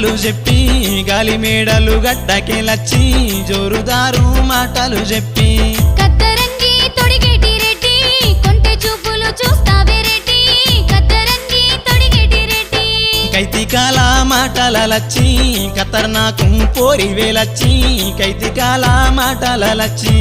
మాటలు చెప్పి గాలి మేడలు గడ్డకెలచ్చి జోరుదారు మాటలు చెప్పి కత్తరంగి తొడిగేటి రెడ్డి కొంటె చూపులు చూస్తావే రెడ్డి కత్తరంగి తొడిగేటి రెడ్డి కైతికాల మాటలచ్చి ఖతర్నాకు పోరి వేలచ్చి కైతికాల మాటలచ్చి